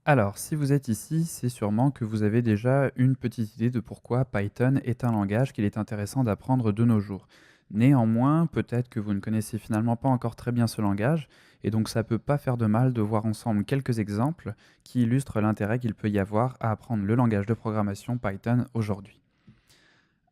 Alors, si vous êtes ici, c'est sûrement que vous avez déjà une petite idée de pourquoi Python est un langage qu'il est intéressant d'apprendre de nos jours. Néanmoins, peut-être que vous ne connaissez finalement pas encore très bien ce langage, et donc ça peut pas faire de mal de voir ensemble quelques exemples qui illustrent l'intérêt qu'il peut y avoir à apprendre le langage de programmation Python aujourd'hui.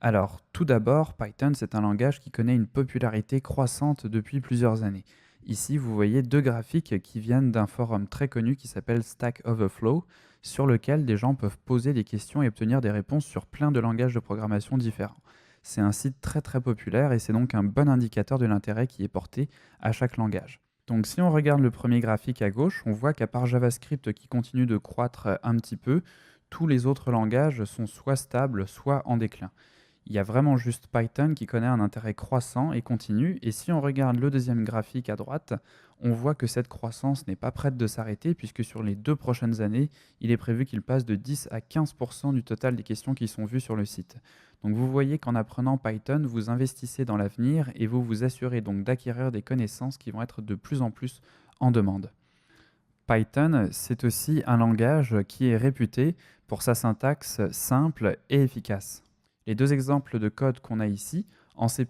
Alors, tout d'abord, Python, c'est un langage qui connaît une popularité croissante depuis plusieurs années. Ici, vous voyez deux graphiques qui viennent d'un forum très connu qui s'appelle Stack Overflow, sur lequel des gens peuvent poser des questions et obtenir des réponses sur plein de langages de programmation différents. C'est un site très très populaire et c'est donc un bon indicateur de l'intérêt qui est porté à chaque langage. Donc si on regarde le premier graphique à gauche, on voit qu'à part JavaScript qui continue de croître un petit peu, tous les autres langages sont soit stables, soit en déclin. Il y a vraiment juste Python qui connaît un intérêt croissant et continu. Et si on regarde le deuxième graphique à droite, on voit que cette croissance n'est pas prête de s'arrêter puisque sur les 2 prochaines années, il est prévu qu'il passe de 10 à 15% du total des questions qui sont vues sur le site. Donc vous voyez qu'en apprenant Python, vous investissez dans l'avenir et vous vous assurez donc d'acquérir des connaissances qui vont être de plus en plus en demande. Python, c'est aussi un langage qui est réputé pour sa syntaxe simple et efficace. Les deux exemples de code qu'on a ici, en C++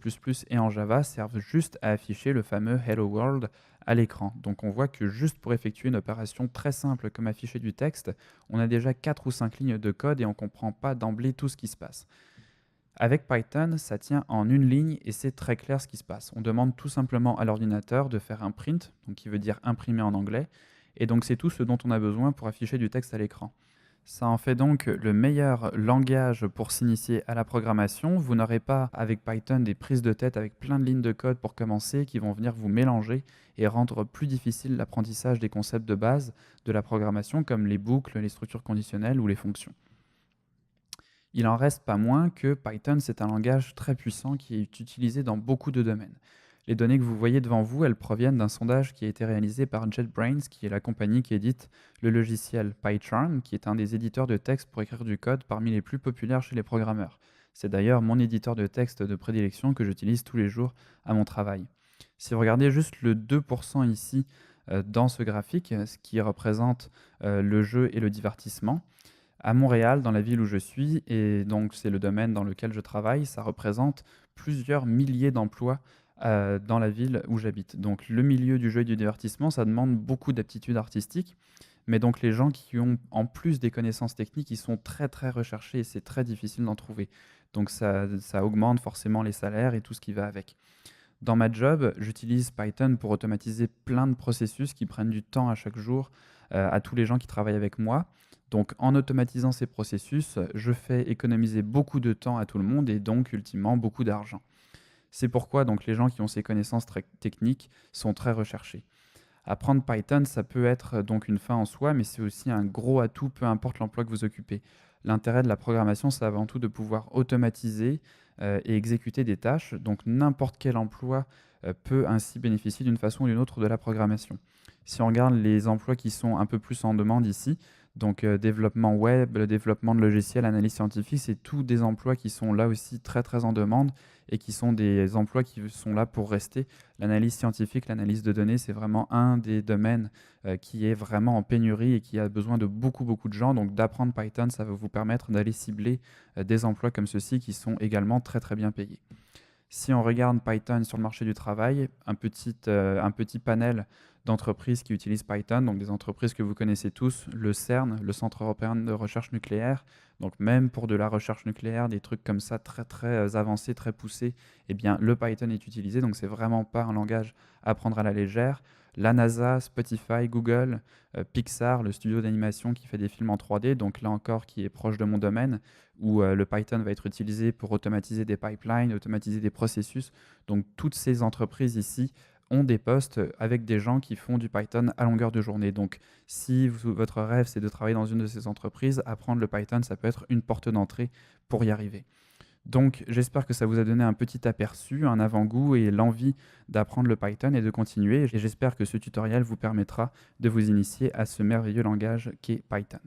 et en Java, servent juste à afficher le fameux Hello World à l'écran. Donc on voit que juste pour effectuer une opération très simple comme afficher du texte, on a déjà 4 ou 5 lignes de code et on ne comprend pas d'emblée tout ce qui se passe. Avec Python, ça tient en une ligne et c'est très clair ce qui se passe. On demande tout simplement à l'ordinateur de faire un print, donc qui veut dire imprimer en anglais, et donc c'est tout ce dont on a besoin pour afficher du texte à l'écran. Ça en fait donc le meilleur langage pour s'initier à la programmation. Vous n'aurez pas avec Python des prises de tête avec plein de lignes de code pour commencer qui vont venir vous mélanger et rendre plus difficile l'apprentissage des concepts de base de la programmation comme les boucles, les structures conditionnelles ou les fonctions. Il en reste pas moins que Python, c'est un langage très puissant qui est utilisé dans beaucoup de domaines. Les données que vous voyez devant vous, elles proviennent d'un sondage qui a été réalisé par JetBrains, qui est la compagnie qui édite le logiciel PyCharm, qui est un des éditeurs de texte pour écrire du code parmi les plus populaires chez les programmeurs. C'est d'ailleurs mon éditeur de texte de prédilection que j'utilise tous les jours à mon travail. Si vous regardez juste le 2% ici dans ce graphique, ce qui représente le jeu et le divertissement, à Montréal, dans la ville où je suis, et donc c'est le domaine dans lequel je travaille, ça représente plusieurs milliers d'emplois dans la ville où j'habite. Donc le milieu du jeu et du divertissement, ça demande beaucoup d'aptitudes artistiques, mais donc les gens qui ont en plus des connaissances techniques, ils sont très très recherchés et c'est très difficile d'en trouver. Donc ça augmente forcément les salaires et tout ce qui va avec. Dans ma job, j'utilise Python pour automatiser plein de processus qui prennent du temps à chaque jour à tous les gens qui travaillent avec moi. Donc en automatisant ces processus, je fais économiser beaucoup de temps à tout le monde et donc ultimement beaucoup d'argent. C'est pourquoi donc les gens qui ont ces connaissances très techniques sont très recherchés. Apprendre Python, ça peut être donc une fin en soi, mais c'est aussi un gros atout, peu importe l'emploi que vous occupez. L'intérêt de la programmation, c'est avant tout de pouvoir automatiser et exécuter des tâches. Donc n'importe quel emploi peut ainsi bénéficier d'une façon ou d'une autre de la programmation. Si on regarde les emplois qui sont un peu plus en demande ici, donc développement web, le développement de logiciels, analyse scientifique, c'est tous des emplois qui sont là aussi très très en demande et qui sont des emplois qui sont là pour rester. L'analyse scientifique, l'analyse de données, c'est vraiment un des domaines qui est vraiment en pénurie et qui a besoin de beaucoup, beaucoup de gens. Donc d'apprendre Python, ça va vous permettre d'aller cibler des emplois comme ceux-ci qui sont également très, très bien payés. Si on regarde Python sur le marché du travail, un petit panel d'entreprises qui utilisent Python, donc des entreprises que vous connaissez tous, le CERN, le Centre européen de recherche nucléaire, donc même pour de la recherche nucléaire, des trucs comme ça très très avancés, très poussés, eh bien le Python est utilisé, donc c'est vraiment pas un langage à prendre à la légère. La NASA, Spotify, Google, Pixar, le studio d'animation qui fait des films en 3D, donc là encore qui est proche de mon domaine, où le Python va être utilisé pour automatiser des pipelines, automatiser des processus. Donc toutes ces entreprises ici ont des postes avec des gens qui font du Python à longueur de journée. Donc si votre rêve c'est de travailler dans une de ces entreprises, apprendre le Python, ça peut être une porte d'entrée pour y arriver. Donc j'espère que ça vous a donné un petit aperçu, un avant-goût et l'envie d'apprendre le Python et de continuer. Et j'espère que ce tutoriel vous permettra de vous initier à ce merveilleux langage qu'est Python.